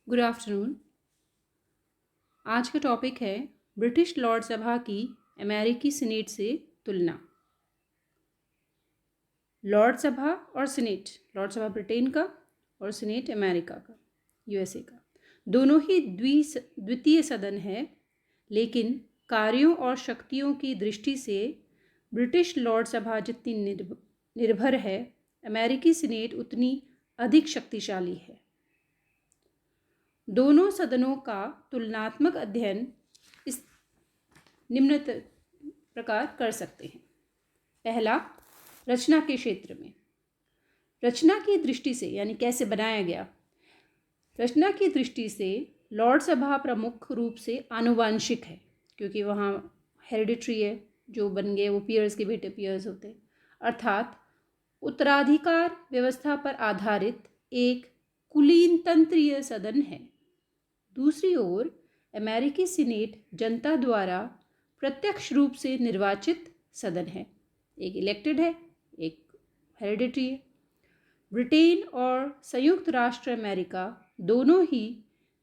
Good afternoon. आज का topic है ब्रिटिश लॉर्ड सभा की अमेरिकी सीनेट से तुलना। लॉर्ड सभा और सीनेट, लॉर्ड सभा ब्रिटेन का और सीनेट अमेरिका का, यूएसए का, दोनों ही द्वितीय सदन है, लेकिन कार्यों और शक्तियों की दृष्टि से ब्रिटिश लॉर्ड सभा जितनी निर्भर है, अमेरिकी सीनेट उतनी अधिक शक्तिशाली है। दोनों सदनों का तुलनात्मक अध्ययन इस निम्न प्रकार कर सकते हैं। पहला, रचना के क्षेत्र में। रचना की दृष्टि से, यानी कैसे बनाया गया, रचना की दृष्टि से लॉर्ड सभा प्रमुख रूप से आनुवांशिक है, क्योंकि वहाँ हेरिडिटरी है, जो बन गए वो पियर्स के बेटे पियर्स होते, अर्थात उत्तराधिकार व्यवस्था पर आधारित एक कुलीन तंत्रीय सदन है। दूसरी ओर अमेरिकी सीनेट जनता द्वारा प्रत्यक्ष रूप से निर्वाचित सदन है, एक इलेक्टेड है, एक हेरिडिटरी है। ब्रिटेन और संयुक्त राष्ट्र अमेरिका दोनों ही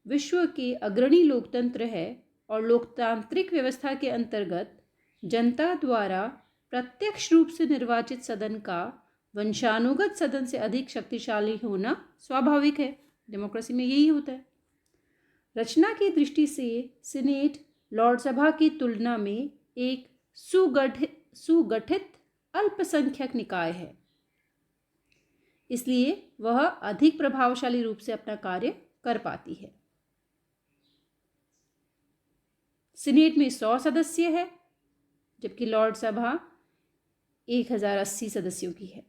विश्व के अग्रणी लोकतंत्र है और लोकतांत्रिक व्यवस्था के अंतर्गत जनता द्वारा प्रत्यक्ष रूप से निर्वाचित सदन का वंशानुगत सदन से अधिक शक्तिशाली होना स्वाभाविक है। डेमोक्रेसी में यही होता है। रचना की दृष्टि से सीनेट लॉर्ड सभा की तुलना में एक सुगठित अल्पसंख्यक निकाय है, इसलिए वह अधिक प्रभावशाली रूप से अपना कार्य कर पाती है। सीनेट में 100 सदस्य है, जबकि लॉर्ड सभा 1080 सदस्यों की है।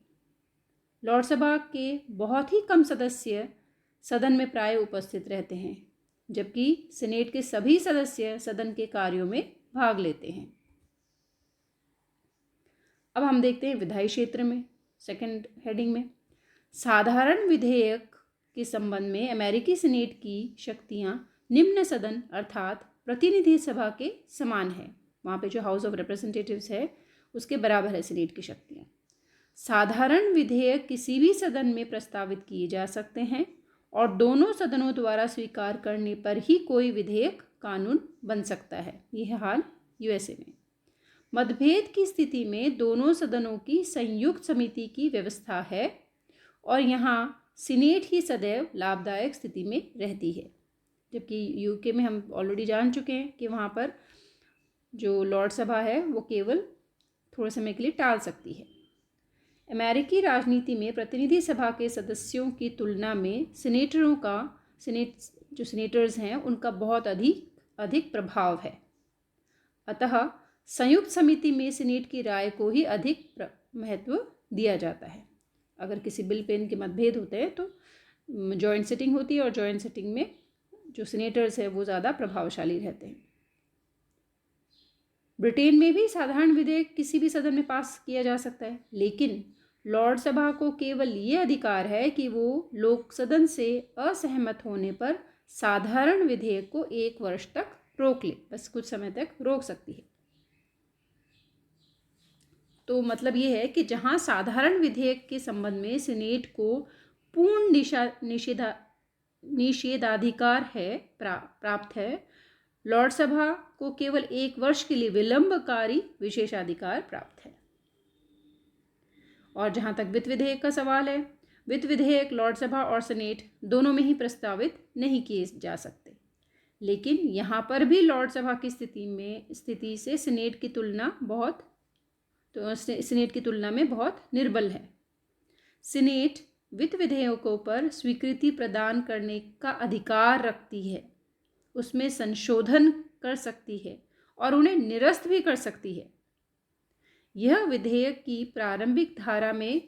लॉर्ड सभा के बहुत ही कम सदस्य सदन में प्राय उपस्थित रहते हैं, जबकि सीनेट के सभी सदस्य सदन के कार्यों में भाग लेते हैं। अब हम देखते हैं विधायी क्षेत्र में, सेकंड हेडिंग में। साधारण विधेयक के संबंध में अमेरिकी सीनेट की शक्तियां निम्न सदन अर्थात प्रतिनिधि सभा के समान है। वहाँ पे जो हाउस ऑफ रिप्रेजेंटेटिव्स है उसके बराबर है सीनेट की शक्तियां। साधारण विधेयक किसी भी सदन में प्रस्तावित किए जा सकते हैं और दोनों सदनों द्वारा स्वीकार करने पर ही कोई विधेयक कानून बन सकता है। यह हाल यूएसए में। मतभेद की स्थिति में दोनों सदनों की संयुक्त समिति की व्यवस्था है और यहाँ सीनेट ही सदैव लाभदायक स्थिति में रहती है, जबकि यूके में हम ऑलरेडी जान चुके हैं कि वहाँ पर जो लॉर्ड सभा है वो केवल थोड़े समय के लिए टाल सकती है। अमेरिकी राजनीति में प्रतिनिधि सभा के सदस्यों की तुलना में सीनेटर्स हैं उनका बहुत अधिक प्रभाव है। अतः संयुक्त समिति में सीनेट की राय को ही अधिक महत्व दिया जाता है। अगर किसी बिल पे इनके मतभेद होते हैं तो जॉइंट सिटिंग होती है और जॉइंट सिटिंग में जो सीनेटर्स है वो ज़्यादा प्रभावशाली रहते हैं। ब्रिटेन में भी साधारण विधेयक किसी भी सदन में पास किया जा सकता है, लेकिन लॉर्ड सभा को केवल ये अधिकार है कि वो लोक सदन से असहमत होने पर साधारण विधेयक को 1 वर्ष तक रोक ले, बस कुछ समय तक रोक सकती है। तो मतलब ये है कि जहाँ साधारण विधेयक के संबंध में सीनेट को पूर्ण निषेधाधिकार है प्राप्त है, लॉर्ड सभा को केवल 1 वर्ष के लिए विलंबकारी विशेषाधिकार प्राप्त है। और जहाँ तक वित्त विधेयक का सवाल है, वित्त विधेयक लॉर्ड सभा और सीनेट दोनों में ही प्रस्तावित नहीं किए जा सकते, लेकिन यहाँ पर भी लॉर्ड सभा की स्थिति से सीनेट की तुलना में बहुत निर्बल है। सीनेट वित्त विधेयकों पर स्वीकृति प्रदान करने का अधिकार रखती है, उसमें संशोधन कर सकती है और उन्हें निरस्त भी कर सकती है। यह विधेयक की प्रारंभिक धारा में,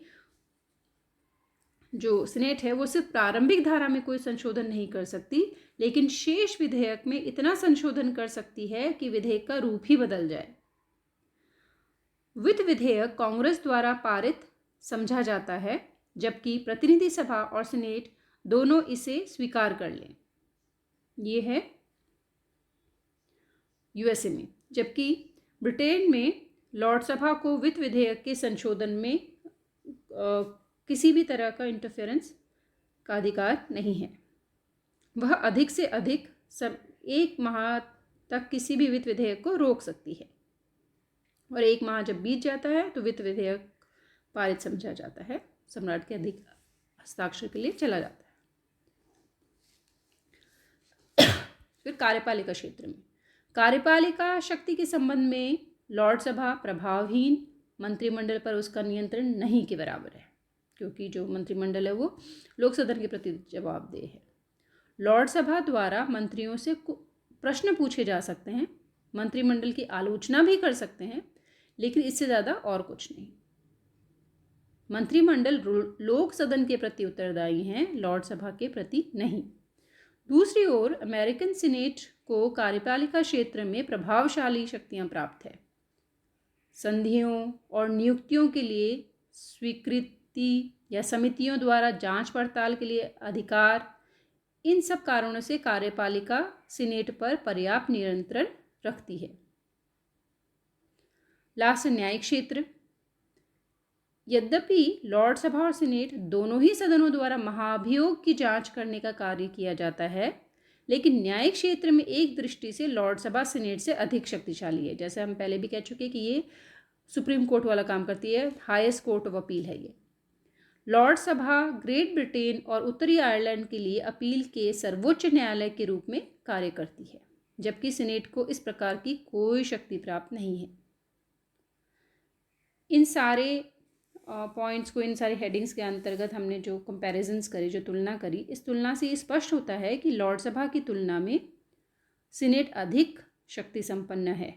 जो सीनेट है वो सिर्फ प्रारंभिक धारा में कोई संशोधन नहीं कर सकती, लेकिन शेष विधेयक में इतना संशोधन कर सकती है कि विधेयक का रूप ही बदल जाए। वित्त विधेयक कांग्रेस द्वारा पारित समझा जाता है, जबकि प्रतिनिधि सभा और सीनेट दोनों इसे स्वीकार कर लें। ये है यूएसए में। जबकि ब्रिटेन में लॉर्ड सभा को वित्त विधेयक के संशोधन में किसी भी तरह का इंटरफेरेंस का अधिकार नहीं है। वह अधिक से अधिक एक माह तक किसी भी वित्त विधेयक को रोक सकती है, और एक माह जब बीत जाता है तो वित्त विधेयक पारित समझा जाता है, सम्राट के अधिक हस्ताक्षर के लिए चला जाता है। फिर कार्यपालिका क्षेत्र में, कार्यपालिका शक्ति के संबंध में लॉर्ड सभा प्रभावहीन मंत्रिमंडल पर उसका नियंत्रण नहीं के बराबर है, क्योंकि जो मंत्रिमंडल है वो लोक सदन के प्रति जवाबदेह है। लॉर्ड सभा द्वारा मंत्रियों से प्रश्न पूछे जा सकते हैं, मंत्रिमंडल की आलोचना भी कर सकते हैं, लेकिन इससे ज़्यादा और कुछ नहीं। मंत्रिमंडल लोक सदन के प्रति उत्तरदायी हैं, लॉर्ड सभा के प्रति नहीं। दूसरी ओर अमेरिकन सीनेट को कार्यपालिका क्षेत्र में प्रभावशाली शक्तियां प्राप्त है। संधियों और नियुक्तियों के लिए स्वीकृति या समितियों द्वारा जांच पड़ताल के लिए अधिकार, इन सब कारणों से कार्यपालिका सीनेट पर पर्याप्त नियंत्रण रखती है। लास्ट न्यायिक क्षेत्र, यद्यपि लॉर्ड सभा और सीनेट दोनों ही सदनों द्वारा महाभियोग की जांच करने का कार्य किया जाता है, लेकिन न्यायिक क्षेत्र में एक दृष्टि से लॉर्ड सभा सीनेट से अधिक शक्तिशाली है। जैसे हम पहले भी कह चुके कि ये सुप्रीम कोर्ट वाला काम करती है, हाईएस्ट कोर्ट ऑफ अपील है ये। लॉर्ड सभा ग्रेट ब्रिटेन और उत्तरी आयरलैंड के लिए अपील के सर्वोच्च न्यायालय के रूप में कार्य करती है, जबकि सीनेट को इस प्रकार की कोई शक्ति प्राप्त नहीं है। इन सारे पॉइंट्स को, इन सारे हेडिंग्स के अंतर्गत हमने जो कंपैरिजंस करी, जो तुलना करी, इस तुलना से ये स्पष्ट होता है कि लॉर्ड सभा की तुलना में सीनेट अधिक शक्ति संपन्न है।